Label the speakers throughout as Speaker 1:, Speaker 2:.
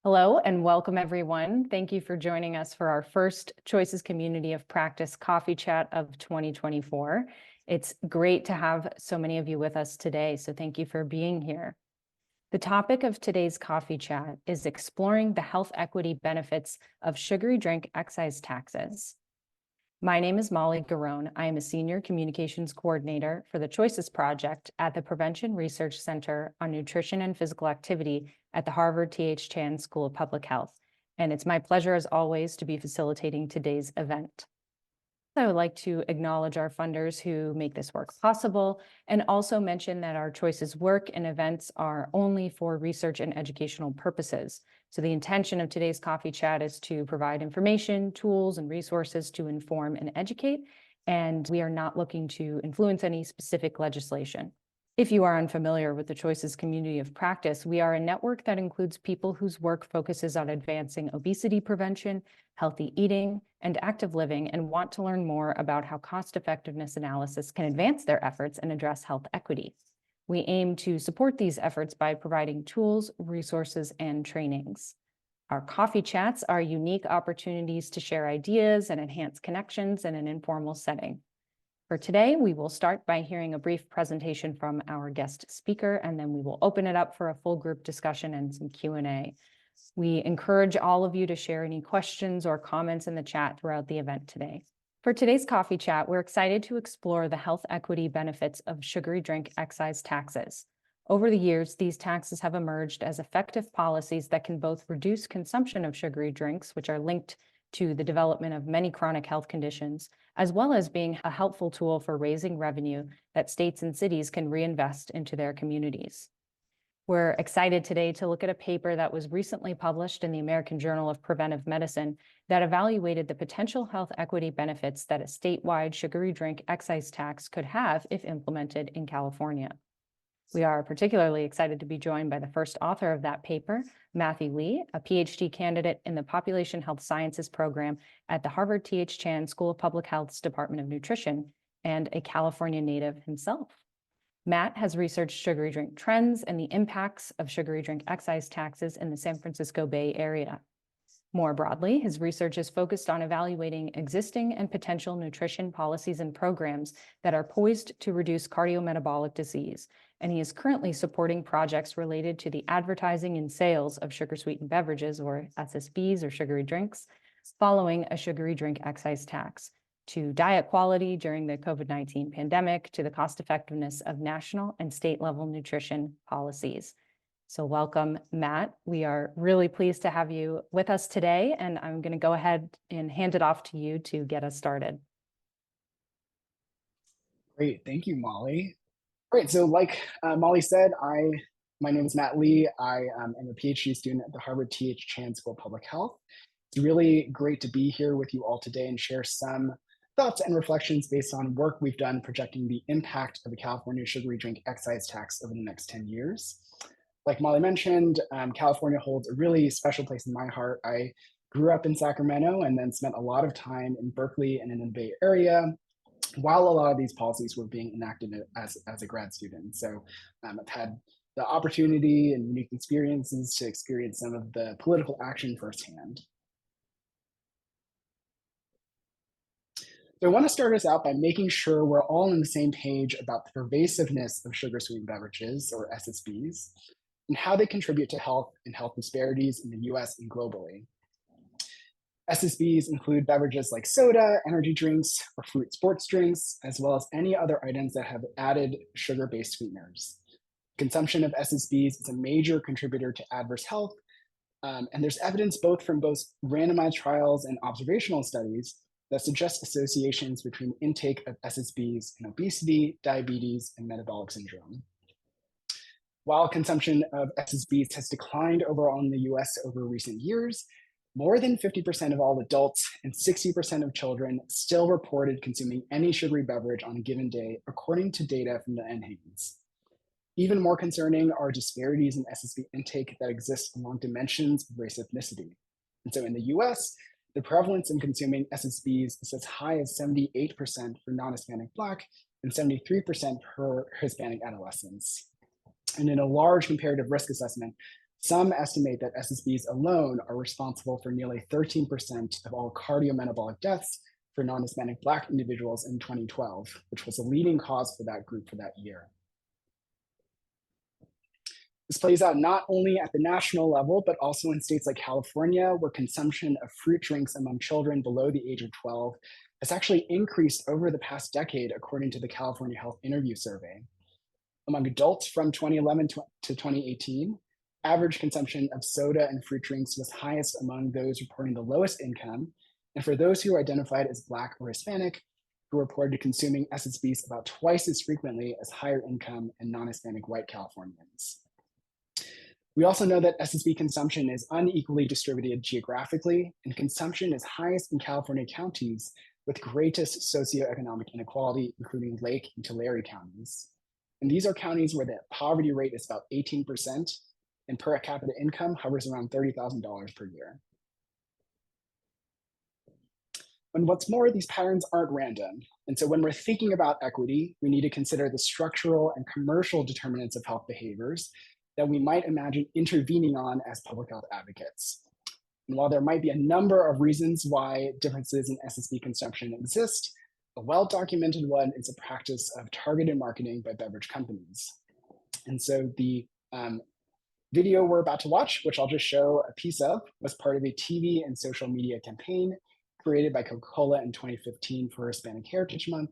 Speaker 1: Hello and welcome everyone. Thank you for joining us for our first Choices Community of Practice Coffee Chat of 2024. It's great to have so many of you with us today, so thank you for being here. The topic of today's coffee chat is exploring the health equity benefits of sugary drink excise taxes. My name is Molly Garrone. I am a Senior Communications Coordinator for the Choices Project at the Prevention Research Center on Nutrition and Physical Activity at the Harvard T.H. School of Public Health. And it's my pleasure, as always, to be facilitating today's event. I would like to acknowledge our funders who make this work possible, and also mention that our Choices work and events are only for research and educational purposes. So the intention of today's coffee chat is to provide information, tools, and resources to inform and educate, and we are not looking to influence any specific legislation. If you are unfamiliar with the Choices Community of Practice, we are a network that includes people whose work focuses on advancing obesity prevention, healthy eating, and active living, and want to learn more about how cost-effectiveness analysis can advance their efforts and address health equity. We aim to support these efforts by providing tools, resources, and trainings. Our coffee chats are unique opportunities to share ideas and enhance connections in an informal setting. For today, we will start by hearing a brief presentation from our guest speaker, and then we will open it up for a full group discussion and some Q&A. We encourage all of you to share any questions or comments in the chat throughout the event today. For today's coffee chat, we're excited to explore the health equity benefits of sugary drink excise taxes. Over the years, these taxes have emerged as effective policies that can both reduce consumption of sugary drinks, which are linked to the development of many chronic health conditions, as well as being a helpful tool for raising revenue that states and cities can reinvest into their communities. We're excited today to look at a paper that was recently published in the American Journal of Preventive Medicine that evaluated the potential health equity benefits that a statewide sugary drink excise tax could have if implemented in California. We are particularly excited to be joined by the first author of that paper, Matthew Lee, a PhD candidate in the Population Health Sciences program at the Harvard T.H. School of Public Health's Department of Nutrition, and a California native himself. Matt has researched sugary drink trends and the impacts of sugary drink excise taxes in the San Francisco Bay Area. More broadly, his research is focused on evaluating existing and potential nutrition policies and programs that are poised to reduce cardiometabolic disease, and he is currently supporting projects related to the advertising and sales of sugar-sweetened beverages, or SSBs, or sugary drinks, following a sugary drink excise tax, to diet quality during the COVID-19 pandemic, to the cost-effectiveness of national and state-level nutrition policies. So welcome, Matt. We are really pleased to have you with us today, and I'm going to go ahead and hand it off to you to get us started.
Speaker 2: Great, thank you, Molly. Great, so like Molly said, my name is Matt Lee. I am a PhD student at the Harvard T.H. School of Public Health. It's really great to be here with you all today and share some thoughts and reflections based on work we've done projecting the impact of the California sugary drink excise tax over the next 10 years. Like Molly mentioned, California holds a really special place in my heart. I grew up in Sacramento and then spent a lot of time in Berkeley and in the Bay Area while a lot of these policies were being enacted as a grad student. So I've had the opportunity and unique experiences to experience some of the political action firsthand. So I want to start us out by making sure we're all on the same page about the pervasiveness of sugar-sweetened beverages, or SSBs, and how they contribute to health and health disparities in the US and globally. SSBs include beverages like soda, energy drinks, or fruit sports drinks, as well as any other items that have added sugar-based sweeteners. Consumption of SSBs is a major contributor to adverse health, and there's evidence from both randomized trials and observational studies that suggest associations between intake of SSBs and obesity, diabetes, and metabolic syndrome. While consumption of SSBs has declined overall in the US over recent years, more than 50% of all adults and 60% of children still reported consuming any sugary beverage on a given day, according to data from the NHANES. Even more concerning are disparities in SSB intake that exist along dimensions of race ethnicity. And so in the US, the prevalence in consuming SSBs is as high as 78% for non-Hispanic Black and 73% for Hispanic adolescents. And in a large comparative risk assessment, Some estimate that SSBs alone are responsible for nearly 13% of all cardiometabolic deaths for non-Hispanic Black individuals in 2012, which was a leading cause for that group for that year. This plays out not only at the national level, but also in states like California, where consumption of fruit drinks among children below the age of 12 has actually increased over the past decade, according to the California Health Interview Survey. Among adults from 2011 to 2018, average consumption of soda and fruit drinks was highest among those reporting the lowest income, and for those who are identified as Black or Hispanic, who reported consuming SSBs about twice as frequently as higher income and non-Hispanic white Californians. We also know that SSB consumption is unequally distributed geographically, and consumption is highest in California counties with greatest socioeconomic inequality, including Lake and Tulare counties. And these are counties where the poverty rate is about 18%, and per capita income hovers around $30,000 per year. And what's more, these patterns aren't random. And so when we're thinking about equity, we need to consider the structural and commercial determinants of health behaviors that we might imagine intervening on as public health advocates. And while there might be a number of reasons why differences in SSB consumption exist, a well-documented one is the practice of targeted marketing by beverage companies. And so the video we're about to watch, which I'll just show a piece of, was part of a TV and social media campaign created by Coca-Cola in 2015 for Hispanic Heritage Month.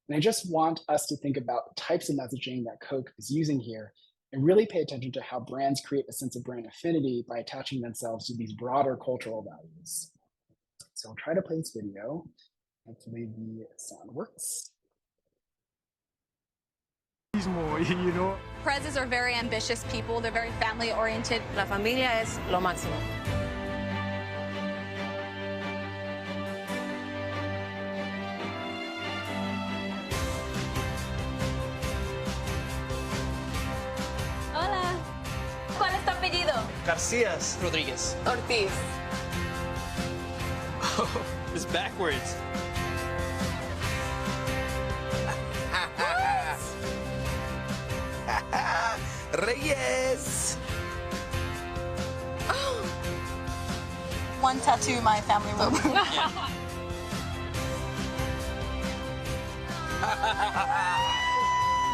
Speaker 2: And I just want us to think about the types of messaging that Coke is using here and really pay attention to how brands create a sense of brand affinity by attaching themselves to these broader cultural values. So I'll try to play this video. Hopefully the sound works.
Speaker 3: You know,
Speaker 4: Prezes are very ambitious people. They're very family oriented.
Speaker 5: La familia es lo máximo.
Speaker 4: Hola. ¿Cuál es tu apellido?
Speaker 3: Garcias Rodriguez.
Speaker 5: Ortiz.
Speaker 3: Oh, it's backwards. Reyes.
Speaker 4: One tattoo my family will.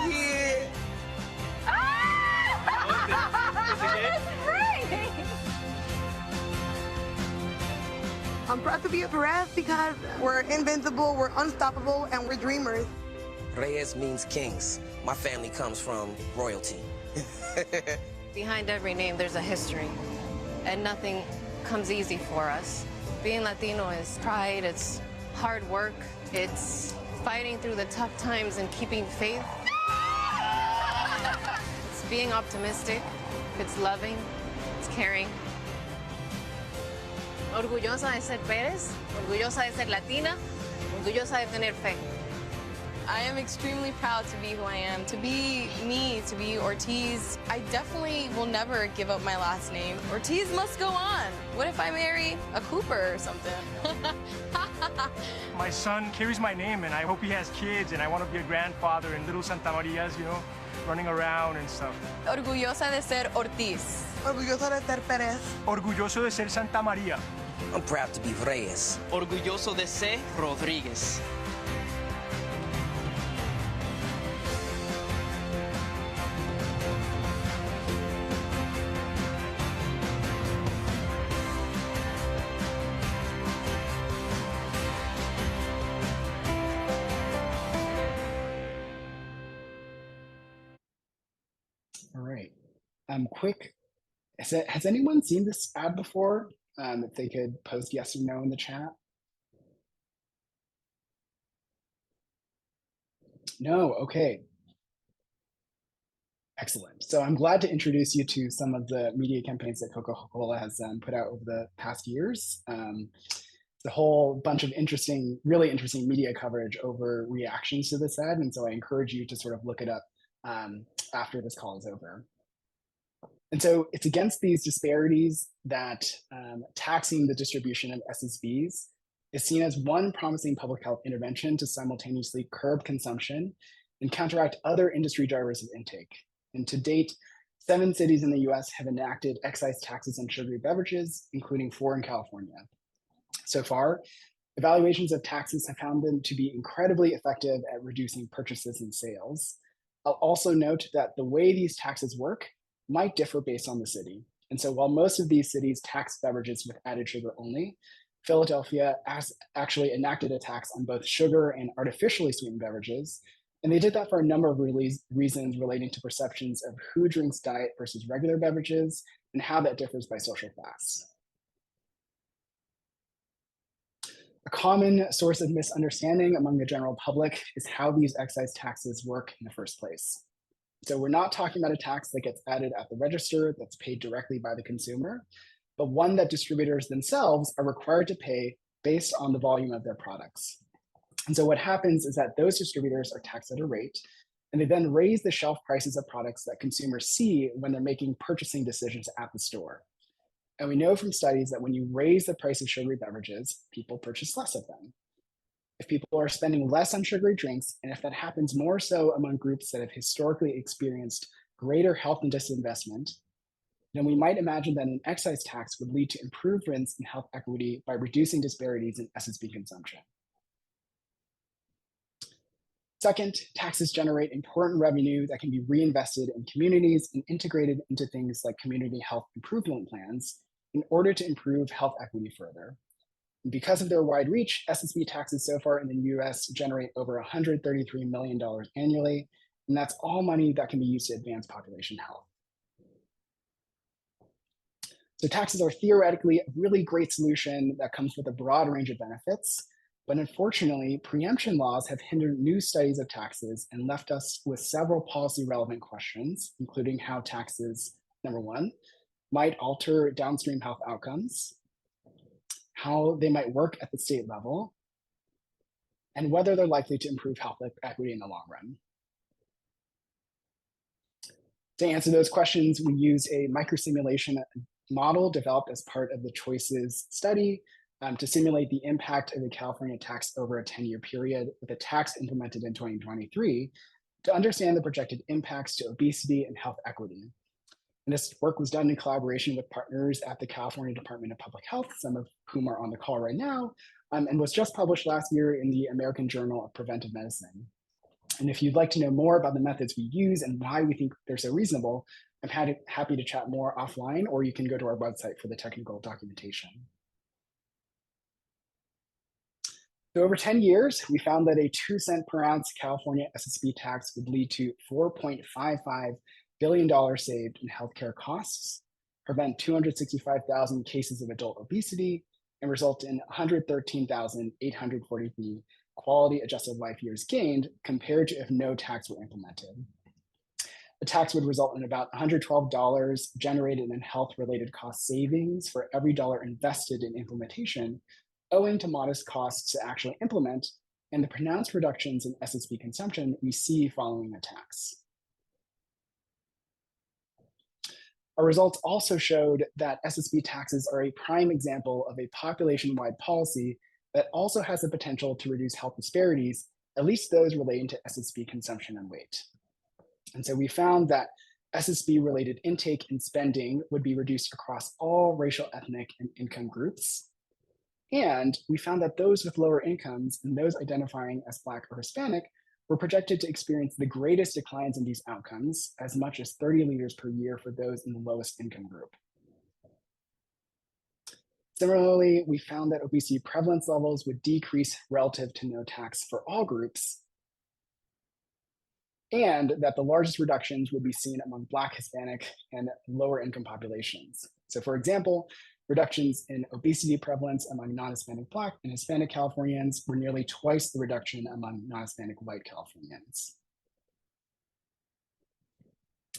Speaker 3: Yeah.
Speaker 6: I'm proud to be a Perez because we're invincible, we're unstoppable, and we're dreamers.
Speaker 7: Reyes means kings. My family comes from royalty.
Speaker 5: Behind every name, there's a history, and nothing comes easy for us. Being Latino is pride, it's hard work, it's fighting through the tough times and keeping faith. It's being optimistic, it's loving, it's caring. Orgullosa de ser Pérez, orgullosa de ser Latina, orgullosa de tener fe.
Speaker 8: I am extremely proud to be who I am, to be me, to be Ortiz. I definitely will never give up my last name. Ortiz must go on. What if I marry a Cooper or something?
Speaker 3: My son carries my name, and I hope he has kids, and I want to be a grandfather in little Santa Marias, you know, running around and stuff.
Speaker 8: Orgullosa de ser Ortiz.
Speaker 6: Orgulloso de ser Perez.
Speaker 3: Orgulloso de ser Santa María.
Speaker 7: I'm proud to be Reyes.
Speaker 9: Orgulloso de ser Rodríguez.
Speaker 2: All right. Quick, has anyone seen this ad before? If they could post yes or no in the chat. No, okay. Excellent. So I'm glad to introduce you to some of the media campaigns that Coca-Cola has put out over the past years. It's a whole bunch of interesting, really interesting media coverage over reactions to this ad. And so I encourage you to sort of look it up after this call is over. And so it's against these disparities that taxing the distribution of SSBs is seen as one promising public health intervention to simultaneously curb consumption and counteract other industry drivers of intake. And to date, 7 cities in the US have enacted excise taxes on sugary beverages, including 4 in California. So far, evaluations of taxes have found them to be incredibly effective at reducing purchases and sales. I'll also note that the way these taxes work might differ based on the city. And so while most of these cities tax beverages with added sugar only, Philadelphia actually enacted a tax on both sugar and artificially sweetened beverages. And they did that for a number of reasons relating to perceptions of who drinks diet versus regular beverages and how that differs by social class. A common source of misunderstanding among the general public is how these excise taxes work in the first place. So we're not talking about a tax that gets added at the register that's paid directly by the consumer, but one that distributors themselves are required to pay based on the volume of their products. And so what happens is that those distributors are taxed at a rate, and they then raise the shelf prices of products that consumers see when they're making purchasing decisions at the store. And we know from studies that when you raise the price of sugary beverages, people purchase less of them. If people are spending less on sugary drinks, and if that happens more so among groups that have historically experienced greater health and disinvestment, then we might imagine that an excise tax would lead to improvements in health equity by reducing disparities in SSB consumption. Second, taxes generate important revenue that can be reinvested in communities and integrated into things like community health improvement plans in order to improve health equity further. And because of their wide reach, SSB taxes so far in the US generate over $133 million annually, and that's all money that can be used to advance population health. So taxes are theoretically a really great solution that comes with a broad range of benefits. But unfortunately, preemption laws have hindered new studies of taxes and left us with several policy relevant questions, including how taxes, number one, might alter downstream health outcomes, how they might work at the state level, and whether they're likely to improve health equity in the long run. To answer those questions, we use a microsimulation model developed as part of the Choices study to simulate the impact of the California tax over a 10-year period with a tax implemented in 2023 to understand the projected impacts to obesity and health equity. And this work was done in collaboration with partners at the California Department of Public Health, some of whom are on the call right now, and was just published last year in the American Journal of Preventive Medicine. And if you'd like to know more about the methods we use and why we think they're so reasonable, I'm happy to chat more offline, or you can go to our website for the technical documentation. So over 10 years, we found that a 2-cent per ounce California SSB tax would lead to $4.55 billion saved in healthcare costs, prevent 265,000 cases of adult obesity, and result in 113,843 quality adjusted life years gained compared to if no tax were implemented. The tax would result in about $112 generated in health-related cost savings for every dollar invested in implementation, owing to modest costs to actually implement and the pronounced reductions in SSB consumption we see following the tax. Our results also showed that SSB taxes are a prime example of a population-wide policy that also has the potential to reduce health disparities, at least those relating to SSB consumption and weight. And so we found that SSB-related intake and spending would be reduced across all racial, ethnic, and income groups. And we found that those with lower incomes and those identifying as Black or Hispanic were projected to experience the greatest declines in these outcomes, as much as 30 liters per year for those in the lowest income group. Similarly, we found that obesity prevalence levels would decrease relative to no tax for all groups, and that the largest reductions would be seen among Black, Hispanic, and lower income populations. So for example, reductions in obesity prevalence among non-Hispanic Black and Hispanic Californians were nearly twice the reduction among non-Hispanic white Californians.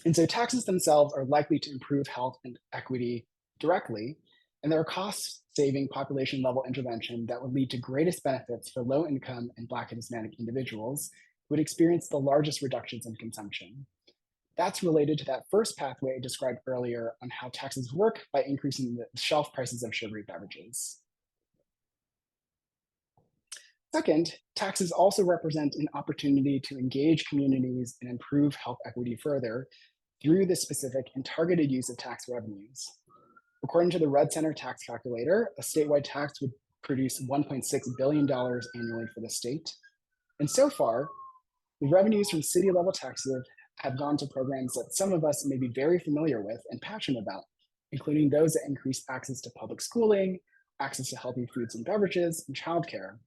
Speaker 2: And so taxes themselves are likely to improve health and equity directly, and there are cost-saving population-level intervention that would lead to greatest benefits for low-income and Black and Hispanic individuals who would experience the largest reductions in consumption. That's related to that first pathway I described earlier on how taxes work by increasing the shelf prices of sugary beverages. Second, taxes also represent an opportunity to engage communities and improve health equity further through the specific and targeted use of tax revenues. According to the Red Center tax calculator, a statewide tax would produce $1.6 billion annually for the state. And so far, the revenues from city-level taxes have gone to programs that some of us may be very familiar with and passionate about, including those that increase access to public schooling, access to healthy foods and beverages, and childcare.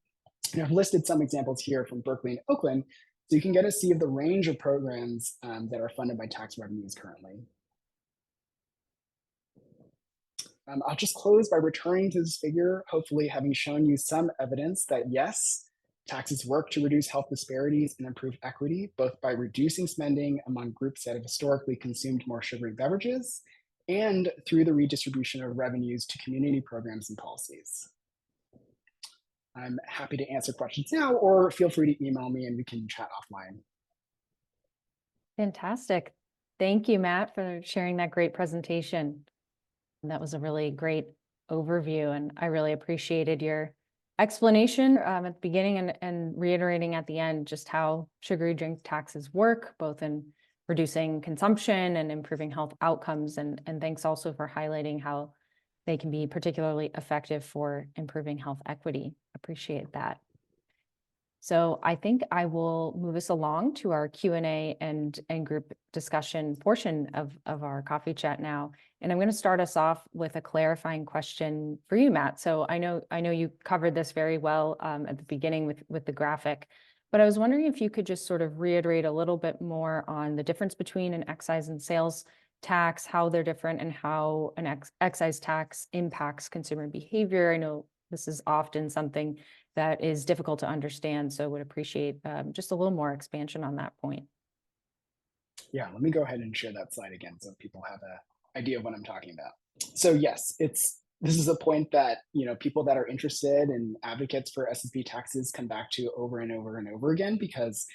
Speaker 2: And I've listed some examples here from Berkeley and Oakland, so you can get a see of the range of programs that are funded by tax revenues currently. I'll just close by returning to this figure, hopefully having shown you some evidence that yes, taxes work to reduce health disparities and improve equity, both by reducing spending among groups that have historically consumed more sugary beverages and through the redistribution of revenues to community programs and policies. I'm happy to answer questions now, or feel free to email me and we can chat offline.
Speaker 1: Fantastic. Thank you, Matt, for sharing that great presentation. That was a really great overview, and I really appreciated your explanation at the beginning and reiterating at the end just how sugary drink taxes work, both in reducing consumption and improving health outcomes. And thanks also for highlighting how they can be particularly effective for improving health equity. Appreciate that. So I think I will move us along to our Q&A and group discussion portion of our coffee chat now. And I'm going to start us off with a clarifying question for you, Matt. So I know you covered this very well at the beginning with the graphic, but I was wondering if you could just sort of reiterate a little bit more on the difference between an excise and sales tax, how they're different, and how an excise tax impacts consumer behavior. I know this is often something that is difficult to understand, so would appreciate just a little more expansion on that point.
Speaker 2: Yeah, let me go ahead and share that slide again so people have an idea of what I'm talking about. So yes, this is a point that people that are interested and advocates for SSB taxes come back to over and over and over again, because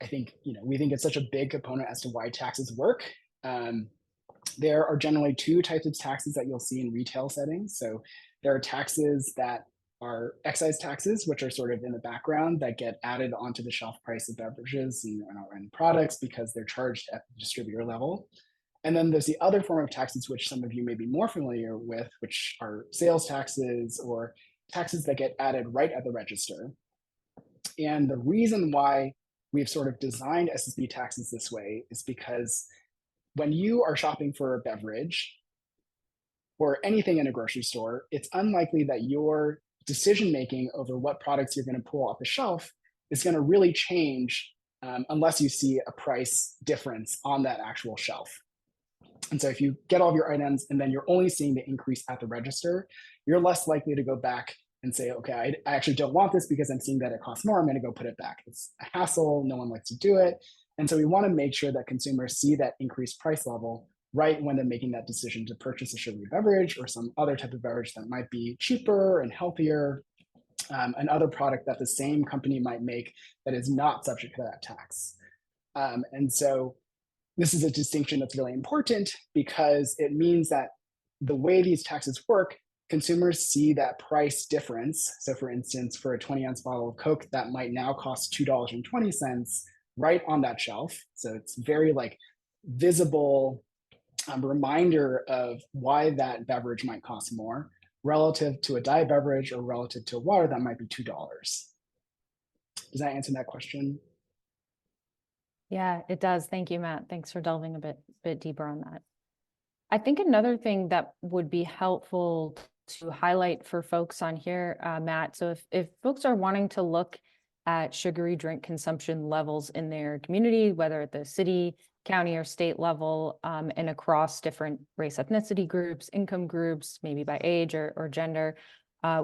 Speaker 2: I think we think it's such a big component as to why taxes work. There are generally two types of taxes that you'll see in retail settings. So there are taxes that are excise taxes, which are sort of in the background that get added onto the shelf price of beverages and products because they're charged at the distributor level. And then there's the other form of taxes, which some of you may be more familiar with, which are sales taxes or taxes that get added right at the register. And the reason why we've sort of designed SSB taxes this way is because when you are shopping for a beverage or anything in a grocery store, it's unlikely that your decision-making over what products you're going to pull off the shelf is going to really change unless you see a price difference on that actual shelf. And so if you get all of your items and then you're only seeing the increase at the register, you're less likely to go back and say, okay, I actually don't want this because I'm seeing that it costs more, I'm going to go put it back. It's a hassle, no one likes to do it. And so we want to make sure that consumers see that increased price level right when they're making that decision to purchase a sugary beverage or some other type of beverage that might be cheaper and healthier, another product that the same company might make that is not subject to that tax. And so this is a distinction that's really important because it means that the way these taxes work, consumers see that price difference. So for instance, for a 20-ounce bottle of Coke, that might now cost $2.20 right on that shelf. So it's very visible reminder of why that beverage might cost more relative to a diet beverage or relative to water that might be $2. Does that answer that question?
Speaker 1: Yeah, it does. Thank you, Matt. Thanks for delving a bit deeper on that. I think another thing that would be helpful to highlight for folks on here, Matt, so if folks are wanting to look at sugary drink consumption levels in their community, whether at the city, county, or state level, and across different race, ethnicity groups, income groups, maybe by age or gender,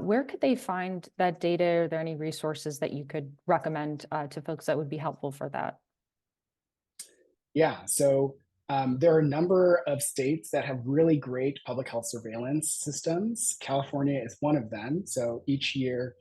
Speaker 1: where could they find that data? Are there any resources that you could recommend to folks that would be helpful for that?
Speaker 2: Yeah, so there are a number of states that have really great public health surveillance systems. California is one of them. So each year,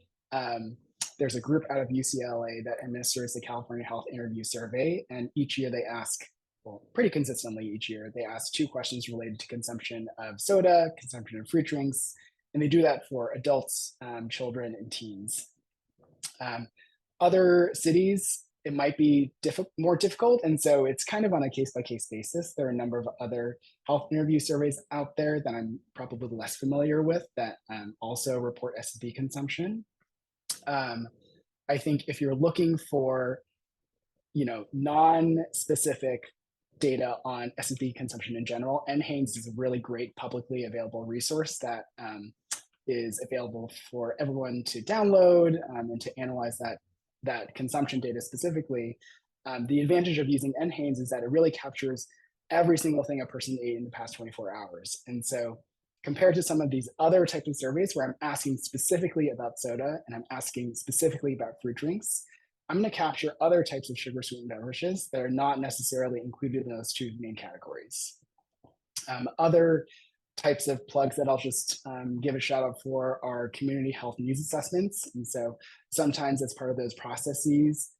Speaker 2: there's a group out of UCLA that administers the California Health Interview Survey. And each year they ask, well, pretty consistently each year, they ask 2 questions related to consumption of soda, consumption of fruit drinks, and they do that for adults, children, and teens. Other cities it might be more difficult. And so it's kind of on a case-by-case basis. There are a number of other health interview surveys out there that I'm probably less familiar with that also report SSB consumption. I think if you're looking for, non-specific data on SSB consumption in general, NHANES is a really great publicly available resource that is available for everyone to download and to analyze that consumption data specifically. The advantage of using NHANES is that it really captures every single thing a person ate in the past 24 hours. And so compared to some of these other types of surveys where I'm asking specifically about soda and I'm asking specifically about fruit drinks, I'm going to capture other types of sugar-sweetened beverages that are not necessarily included in those two main categories. Other types of plugs that I'll just give a shout out for are community health needs assessments. And so sometimes as part of those processes,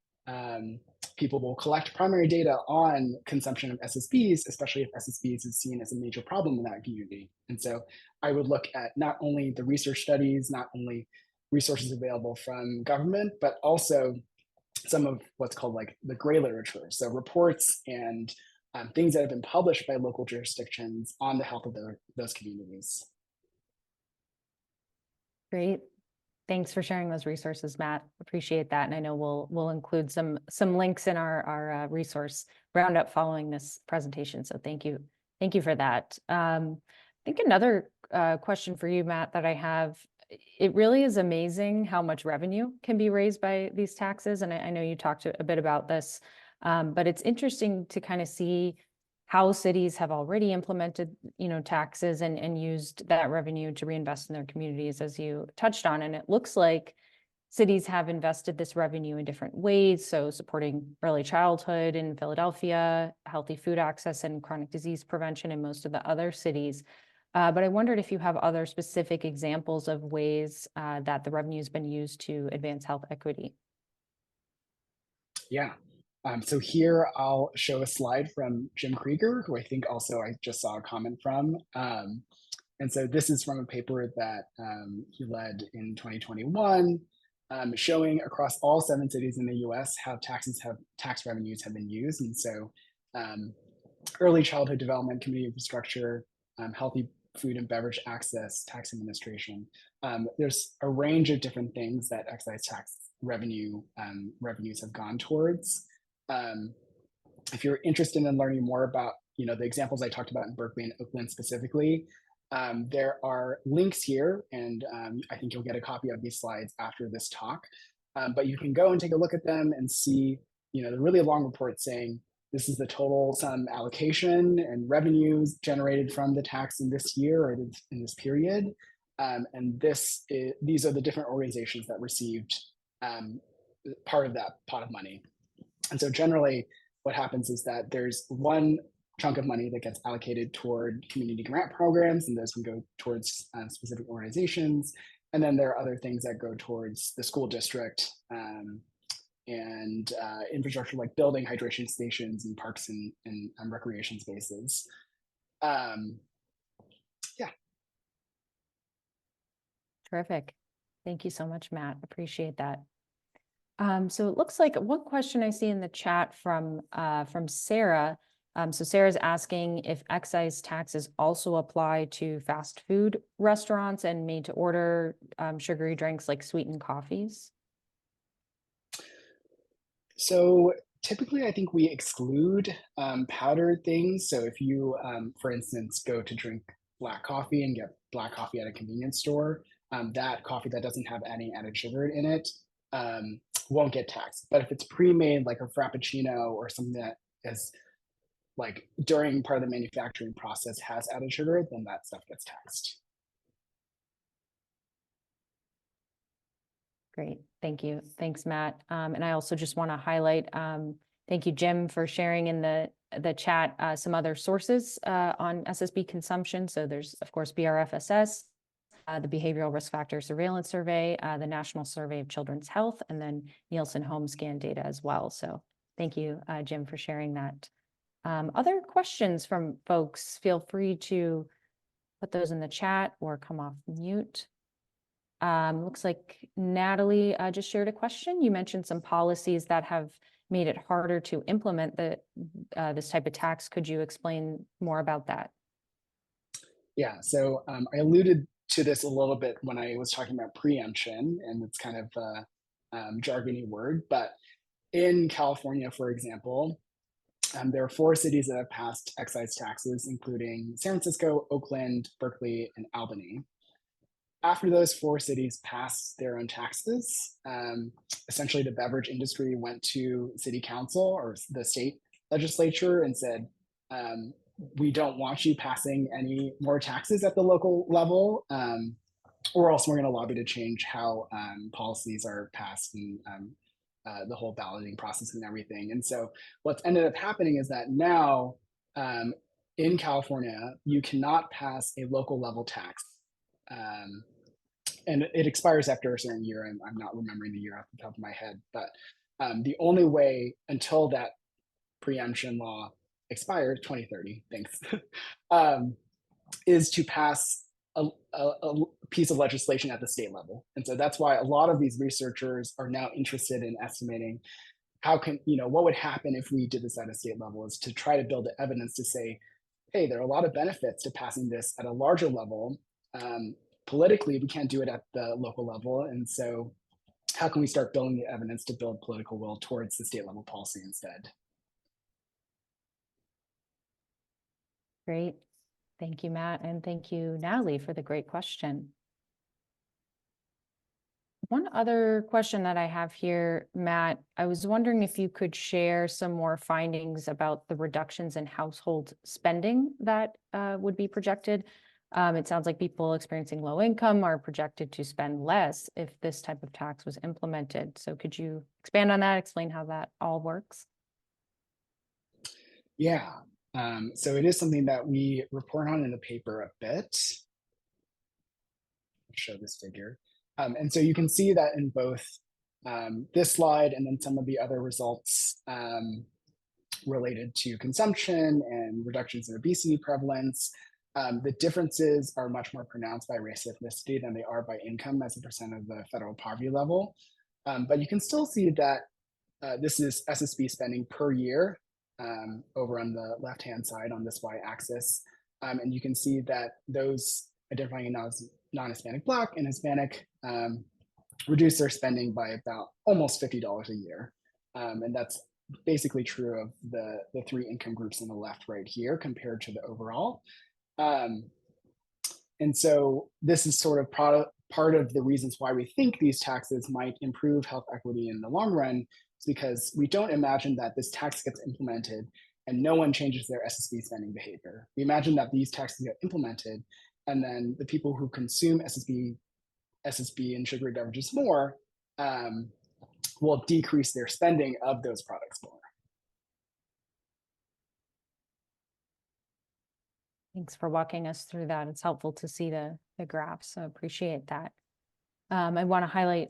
Speaker 2: people will collect primary data on consumption of SSBs, especially if SSBs is seen as a major problem in that community. And so I would look at not only the research studies, not only resources available from government, but also some of what's called like the gray literature. So reports and things that have been published by local jurisdictions on the health of those communities.
Speaker 1: Great. Thanks for sharing those resources, Matt. Appreciate that. And I know we'll include some links in our resource roundup following this presentation. So thank you for that. I think another question for you, Matt, that I have, it really is amazing how much revenue can be raised by these taxes. And I know you talked a bit about this, but it's interesting to kind of see how cities have already implemented, taxes and used that revenue to reinvest in their communities, as you touched on. And it looks like cities have invested this revenue in different ways. So supporting early childhood in Philadelphia, healthy food access and chronic disease prevention in most of the other cities. But I wondered if you have other specific examples of ways that the revenue has been used to advance health equity.
Speaker 2: Yeah. So here I'll show a slide from Jim Krieger, who I think also I just saw a comment from. And so this is from a paper that he led in 2021, showing across all 7 cities in the US how tax revenues have been used. And so early childhood development, community infrastructure, healthy food and beverage access, tax administration. There's a range of different things that excise tax revenues have gone towards. If you're interested in learning more about the examples I talked about in Berkeley and Oakland specifically, there are links here, and I think you'll get a copy of these slides after this talk. But you can go and take a look at them and see the really long report saying this is the total sum allocation and revenues generated from the tax in this year or in this period. And these are the different organizations that received part of that pot of money. And so generally what happens is that there's one chunk of money that gets allocated toward community grant programs, and those can go towards specific organizations. And then there are other things that go towards the school district and infrastructure like building hydration stations and parks and recreation spaces. Yeah.
Speaker 1: Terrific. Thank you so much, Matt. Appreciate that. So it looks like one question I see in the chat from Sarah. So Sarah's asking if excise taxes also apply to fast food restaurants and made to order sugary drinks like sweetened coffees.
Speaker 2: So typically, I think we exclude powdered things. So if you, for instance, go to drink black coffee and get black coffee at a convenience store, that coffee that doesn't have any added sugar in it won't get taxed. But if it's pre-made, like a Frappuccino or something that is like during part of the manufacturing process has added sugar, then that stuff gets taxed.
Speaker 1: Great. Thank you. Thanks, Matt. And I also just want to highlight, thank you, Jim, for sharing in the chat some other sources on SSB consumption. So there's, of course, BRFSS, the Behavioral Risk Factor Surveillance Survey, the National Survey of Children's Health, and then Nielsen home scan data as well. So thank you, Jim, for sharing that. Other questions from folks, feel free to put those in the chat or come off mute. Looks like Natalie just shared a question. You mentioned some policies that have made it harder to implement this type of tax. Could you explain more about that?
Speaker 2: Yeah, so I alluded to this a little bit when I was talking about preemption, and it's kind of a jargony word, but in California, for example, there are 4 cities that have passed excise taxes, including San Francisco, Oakland, Berkeley, and Albany. After those 4 cities passed their own taxes, essentially the beverage industry went to city council or the state legislature and said, we don't want you passing any more taxes at the local level, or else we're going to lobby to change how policies are passed and the whole balloting process and everything. And so what's ended up happening is that now in California, you cannot pass a local level tax. And it expires after a certain year. And I'm not remembering the year off the top of my head, but the only way until that preemption law expires, 2030, thanks, is to pass a piece of legislation at the state level. And so that's why a lot of these researchers are now interested in estimating how can, what would happen if we did this at a state level, is to try to build the evidence to say, hey, there are a lot of benefits to passing this at a larger level. Politically, we can't do it at the local level. And so how can we start building the evidence to build political will towards the state level policy instead?
Speaker 1: Great. Thank you, Matt. And thank you, Natalie, for the great question. One other question that I have here, Matt, I was wondering if you could share some more findings about the reductions in household spending that would be projected. It sounds like people experiencing low income are projected to spend less if this type of tax was implemented. So could you expand on that, explain how that all works?
Speaker 2: Yeah, so it is something that we report on in the paper a bit. I'll show this figure. And so you can see that in both this slide and then some of the other results related to consumption and reductions in obesity prevalence. The differences are much more pronounced by race and ethnicity than they are by income as a percent of the federal poverty level. But you can still see that this is SSB spending per year over on the left-hand side on this y-axis. And you can see that those identifying as non-Hispanic, Black, and Hispanic reduce their spending by about almost $50 a year. And that's basically true of the 3 income groups on the left right here compared to the overall. And so this is sort of part of the reasons why we think these taxes might improve health equity in the long run, is because we don't imagine that this tax gets implemented and no one changes their SSB spending behavior. We imagine that these taxes get implemented and then the people who consume SSB and sugary beverages more will decrease their spending of those products more.
Speaker 1: Thanks for walking us through that. It's helpful to see the graphs, so appreciate that. I want to highlight,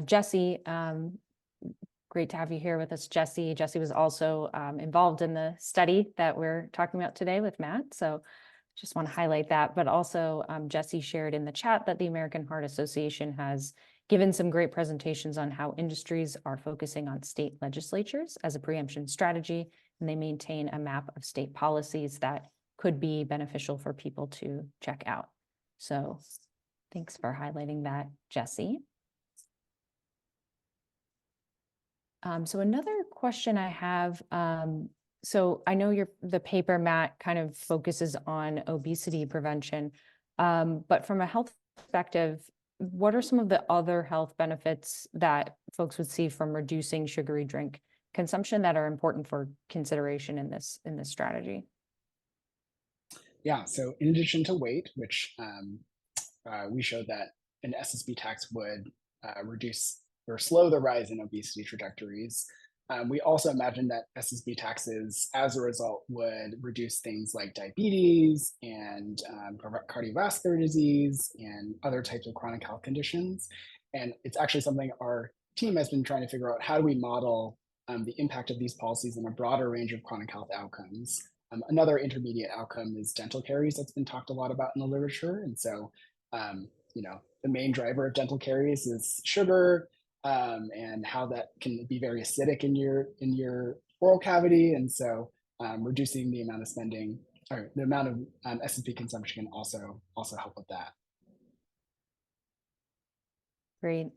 Speaker 1: Jesse, great to have you here with us, Jesse. Jesse was also involved in the study that we're talking about today with Matt, so just want to highlight that. But also, Jesse shared in the chat that the American Heart Association has given some great presentations on how industries are focusing on state legislatures as a preemption strategy, and they maintain a map of state policies that could be beneficial for people to check out. So thanks for highlighting that, Jesse. So another question I have, so I know the paper, Matt, kind of focuses on obesity prevention, but from a health perspective, what are some of the other health benefits that folks would see from reducing sugary drink consumption that are important for consideration in this strategy?
Speaker 2: Yeah, so in addition to weight, which we showed that an SSB tax would reduce or slow the rise in obesity trajectories, we also imagine that SSB taxes, as a result, would reduce things like diabetes and cardiovascular disease and other types of chronic health conditions. And it's actually something our team has been trying to figure out: how do we model the impact of these policies on a broader range of chronic health outcomes? Another intermediate outcome is dental caries that's been talked a lot about in the literature. And so, the main driver of dental caries is sugar. and how that can be very acidic in your oral cavity. And so reducing the amount of spending or the amount of S&P consumption can also help with that.
Speaker 1: Great.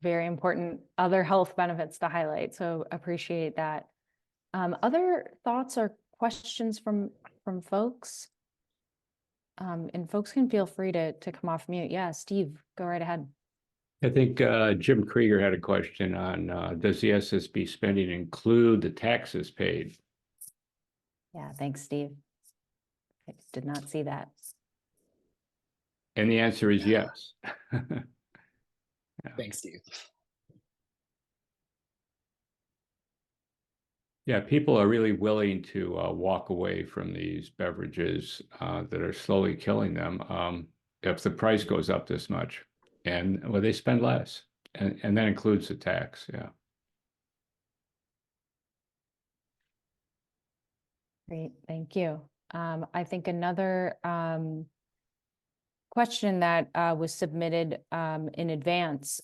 Speaker 1: Very important other health benefits to highlight. So appreciate that. Other thoughts or questions from folks? And folks can feel free to come off mute. Yeah, Steve, go right ahead.
Speaker 10: I think Jim Krieger had a question on does the SSB spending include the taxes paid?
Speaker 1: Yeah, thanks, Steve. I did not see that.
Speaker 10: And the answer is yes.
Speaker 2: Thanks, Steve.
Speaker 10: Yeah, people are really willing to walk away from these beverages that are slowly killing them if the price goes up this much. And well, they spend less. And that includes the tax, yeah.
Speaker 1: Great, thank you. I think another question that was submitted in advance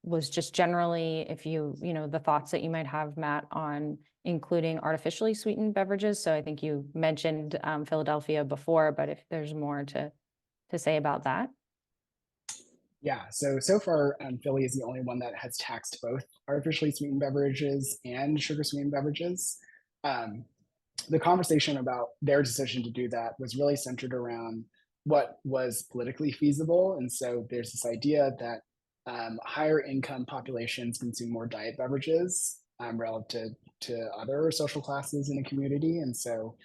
Speaker 1: was just generally if the thoughts that you might have, Matt, on including artificially sweetened beverages. So I think you mentioned Philadelphia before, but if there's more to say about that.
Speaker 2: Yeah, so far, Philly is the only one that has taxed both artificially sweetened beverages and sugar sweetened beverages. The conversation about their decision to do that was really centered around what was politically feasible. And so there's this idea that higher income populations consume more diet beverages relative to other social classes in the community. And so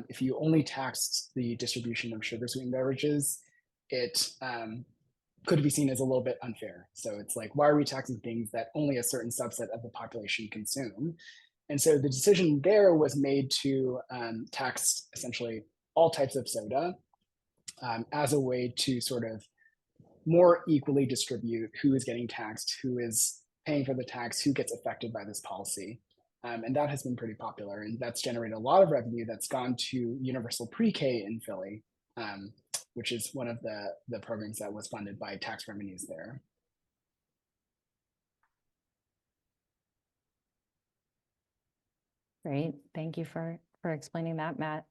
Speaker 2: if you only taxed the distribution of sugar sweetened beverages, it could be seen as a little bit unfair. So it's like, why are we taxing things that only a certain subset of the population consume? And so the decision there was made to tax essentially all types of soda as a way to sort of more equally distribute who is getting taxed, who is paying for the tax, who gets affected by this policy. And that has been pretty popular. And that's generated a lot of revenue that's gone to universal pre-K in Philly, which is one of the programs that was funded by tax revenues there.
Speaker 1: Great, thank you for explaining that, Matt.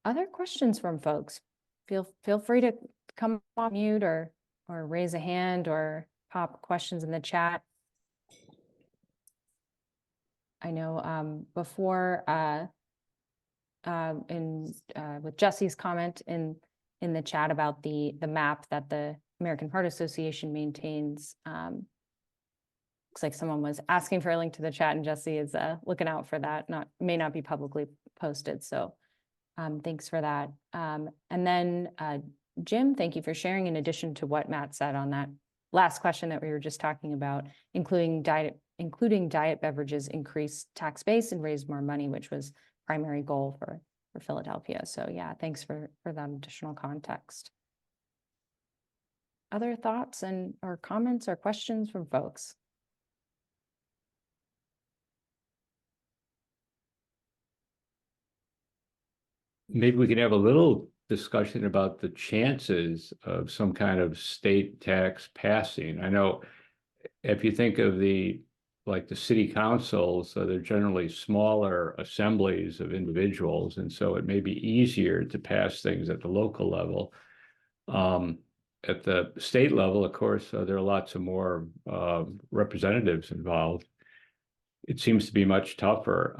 Speaker 1: Other questions from folks? Feel free to come on mute or raise a hand or pop questions in the chat. I know before with Jesse's comment in the chat about the map that the American Heart Association maintains. Looks like someone was asking for a link to the chat, and Jesse is looking out for that. May not be publicly posted, so thanks for that. And then Jim, thank you for sharing. In addition to what Matt said on that last question that we were just talking about, including diet beverages increase tax base and raise more money, which was primary goal for Philadelphia. So yeah, thanks for that additional context. Other thoughts or comments or questions from folks?
Speaker 10: Maybe we can have a little discussion about the chances of some kind of state tax passing. I know if you think of the city councils, they're generally smaller assemblies of individuals, and so it may be easier to pass things at the local level. At the state level, of course, there are lots of more representatives involved. It seems to be much tougher.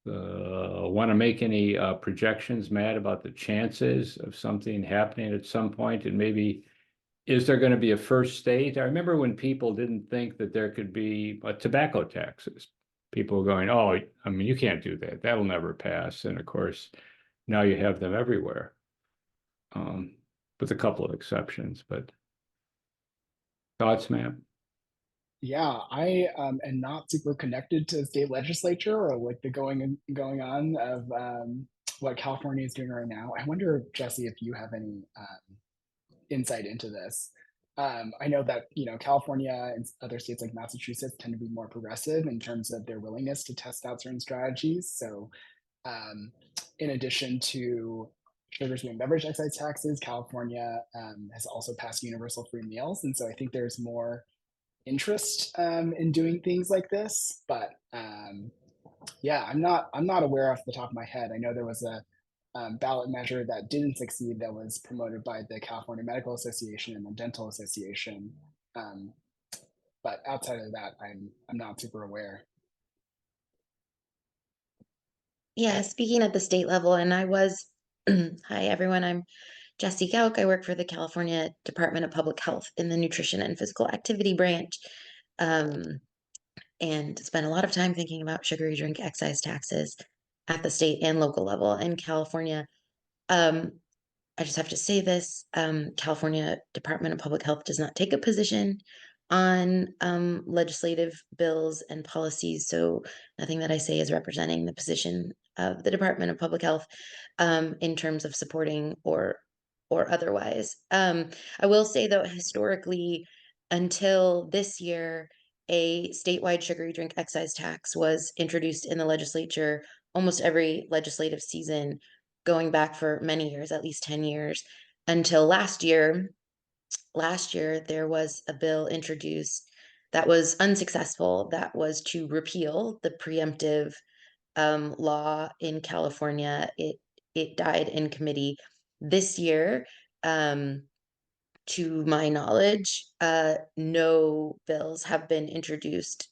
Speaker 10: Want to make any projections, Matt, about the chances of something happening at some point? And maybe, is there going to be a first state? I remember when people didn't think that there could be tobacco taxes. People were going, oh, I mean, you can't do that. That'll never pass. And of course, now you have them everywhere, with a couple of exceptions. But thoughts, Matt?
Speaker 2: Yeah, I am not super connected to the state legislature or like the going on of what California is doing right now. I wonder, Jesse, if you have any insight into this. I know that California and other states like Massachusetts tend to be more progressive in terms of their willingness to test out certain strategies. So, in addition to sugar sweetened beverage excise taxes, California has also passed universal free meals, and so I think there's more interest in doing things like this, but yeah, I'm not aware off the top of my head. I know there was a ballot measure that didn't succeed that was promoted by the California Medical Association and the Dental Association. But outside of that, I'm not super aware.
Speaker 11: Yeah, speaking at the state level, and I was, hi everyone, I'm Jessie Gauk. I work for the California Department of Public Health in the Nutrition and Physical Activity branch, and spent a lot of time thinking about sugary drink excise taxes at the state and local level. In California, I just have to say this, California Department of Public Health does not take a position on legislative bills and policies. So nothing that I say is representing the position of the Department of Public Health in terms of supporting or otherwise. I will say though, historically, until this year, a statewide sugary drink excise tax was introduced in the legislature almost every legislative season going back for many years, at least 10 years, until last year. Last year, there was a bill introduced that was unsuccessful, that was to repeal the preemptive law in California. It died in committee this year. To my knowledge, no bills have been introduced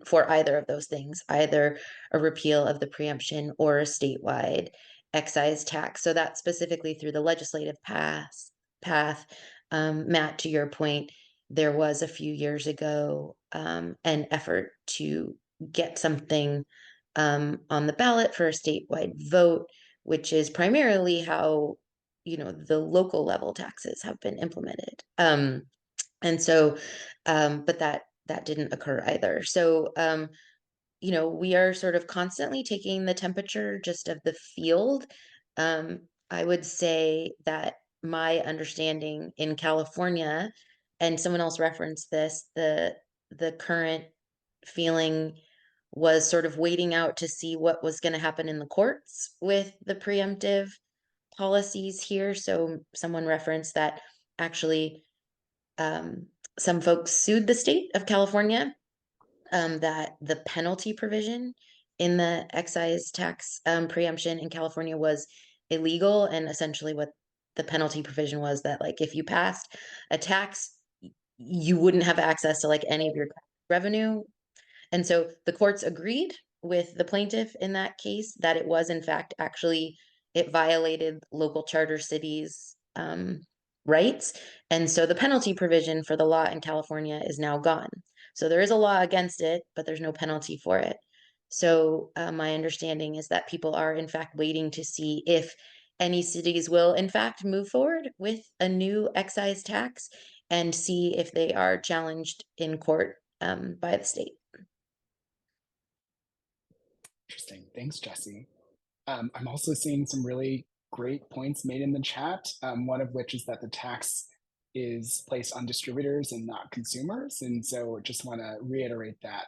Speaker 11: for either of those things, either a repeal of the preemption or a statewide excise tax. So that's specifically through the legislative path. Matt, to your point, there was a few years ago an effort to get something on the ballot for a statewide vote, which is primarily how the local level taxes have been implemented. And so, but that didn't occur either. So, we are sort of constantly taking the temperature just of the field. I would say that my understanding in California, and someone else referenced this, the current feeling was sort of waiting out to see what was going to happen in the courts with the preemptive policies here. So someone referenced that actually some folks sued the state of California, that the penalty provision in the excise tax preemption in California was illegal. And essentially what the penalty provision was that, like, if you passed a tax, you wouldn't have access to like any of your revenue. And so the courts agreed with the plaintiff in that case that it was in fact actually it violated local charter cities' rights. And so the penalty provision for the law in California is now gone. So there is a law against it, but there's no penalty for it. So my understanding is that people are in fact waiting to see if any cities will in fact move forward with a new excise tax and see if they are challenged in court by the state.
Speaker 2: Interesting. Thanks, Jessie. I'm also seeing some really great points made in the chat, one of which is that the tax is placed on distributors and not consumers. And so just want to reiterate that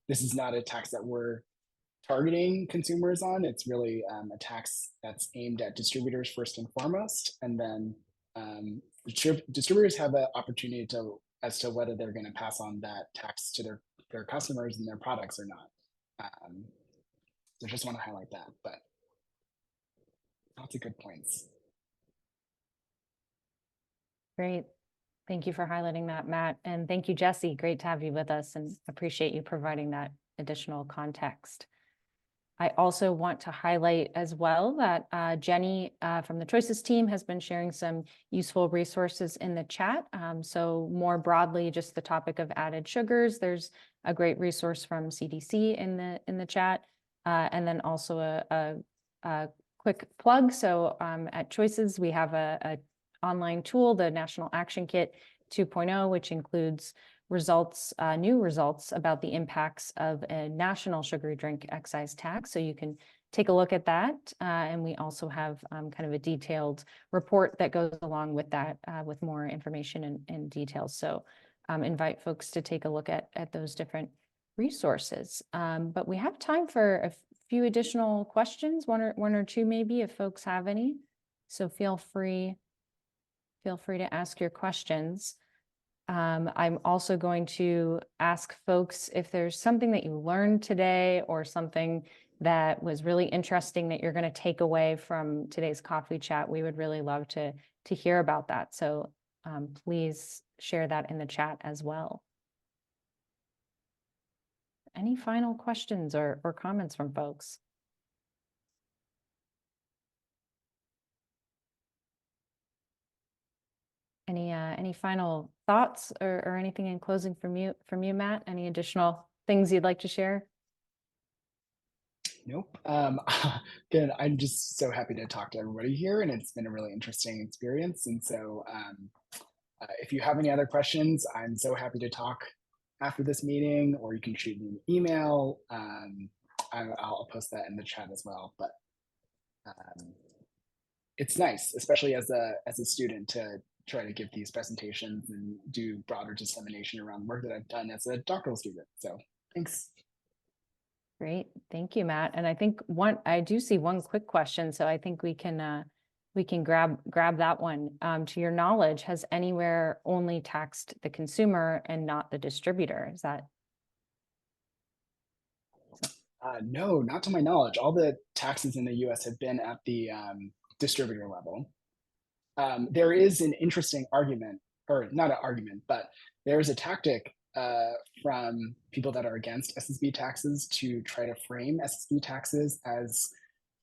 Speaker 2: this is not a tax that we're targeting consumers on. It's really a tax that's aimed at distributors first and foremost. And then distributors have an opportunity as to whether they're going to pass on that tax to their customers and their products or not. So just want to highlight that, but lots of good points.
Speaker 1: Great. Thank you for highlighting that, Matt. And thank you, Jessie. Great to have you with us and appreciate you providing that additional context. I also want to highlight as well that Jenny from the Choices team has been sharing some useful resources in the chat. So more broadly, just the topic of added sugars, there's a great resource from CDC in the chat. And then also a quick plug. So at Choices, we have a online tool, the National Action Kit 2.0, which includes results, new results about the impacts of a national sugary drink excise tax. So you can take a look at that. And we also have kind of a detailed report that goes along with that with more information and details. So invite folks to take a look at those different resources. But we have time for a few additional questions, one or two maybe, if folks have any. So feel free to ask your questions. I'm also going to ask folks if there's something that you learned today or something that was really interesting that you're going to take away from today's coffee chat. We would really love to hear about that. So please share that in the chat as well. Any final questions or comments from folks? Any final thoughts or anything in closing from you, Matt? Any additional things you'd like to share?
Speaker 2: Nope. Good. I'm just so happy to talk to everybody here, and it's been a really interesting experience. And so if you have any other questions, I'm so happy to talk after this meeting, or you can shoot me an email. I'll post that in the chat as well. But it's nice, especially as a student, to try to give these presentations and do broader dissemination around work that I've done as a doctoral student. So thanks.
Speaker 1: Great, thank you, Matt. And I think I do see one quick question, so I think we can grab that one. To your knowledge, has anywhere only taxed the consumer and not the distributor? Is that?
Speaker 2: No, not to my knowledge. All the taxes in the US have been at the distributor level. There is an interesting argument, or not an argument, but there's a tactic from people that are against SSB taxes to try to frame SSB taxes as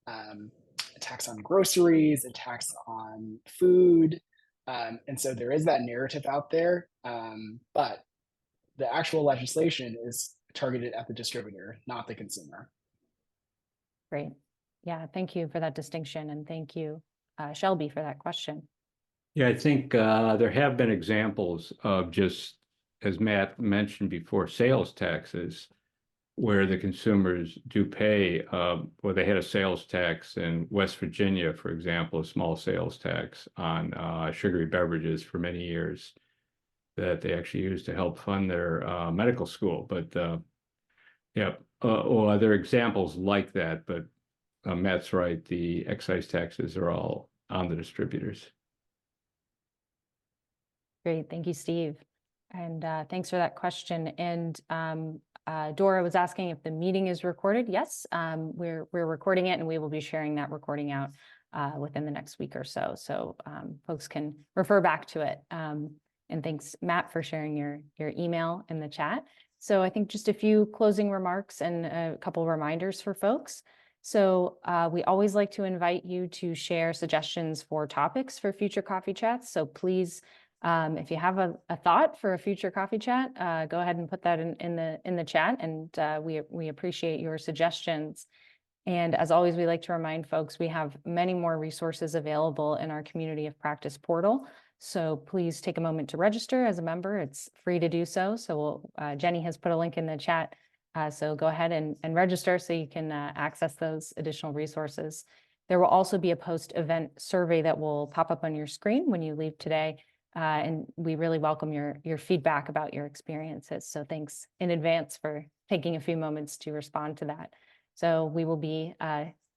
Speaker 2: a tax on groceries, a tax on food. And so there is that narrative out there, but the actual legislation is targeted at the distributor, not the consumer.
Speaker 1: Great. Yeah, thank you for that distinction. And thank you, Shelby, for that question.
Speaker 10: Yeah, I think there have been examples of, just as Matt mentioned before, sales taxes where the consumers do pay, where they had a sales tax in West Virginia, for example, a small sales tax on sugary beverages for many years that they actually used to help fund their medical school. But yeah, or other examples like that. But Matt's right, the excise taxes are all on the distributors.
Speaker 1: Great, thank you, Steve. And thanks for that question. And Dora was asking if the meeting is recorded. Yes, we're recording it, and we will be sharing that recording out within the next week or so. So folks can refer back to it. And thanks, Matt, for sharing your email in the chat. So I think just a few closing remarks and a couple of reminders for folks. So we always like to invite you to share suggestions for topics for future coffee chats. So please, if you have a thought for a future coffee chat, go ahead and put that in the chat, and we appreciate your suggestions. And as always, we like to remind folks we have many more resources available in our Community of Practice portal. So please take a moment to register as a member. It's free to do so. So Jenny has put a link in the chat. So go ahead and register so you can access those additional resources. There will also be a post-event survey that will pop up on your screen when you leave today. And we really welcome your feedback about your experiences. So thanks in advance for taking a few moments to respond to that. So we will be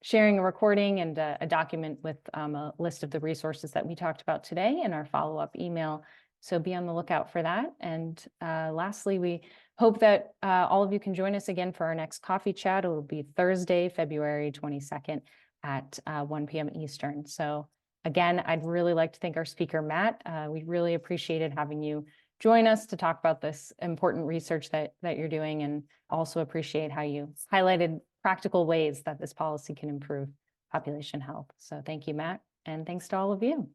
Speaker 1: sharing a recording and a document with a list of the resources that we talked about today in our follow-up email. So be on the lookout for that. And lastly, we hope that all of you can join us again for our next coffee chat. It will be Thursday, February 22nd at 1 p.m. Eastern. So again, I'd really like to thank our speaker, Matt. We really appreciated having you join us to talk about this important research that you're doing, and also appreciate how you highlighted practical ways that this policy can improve population health. So thank you, Matt, and thanks to all of you.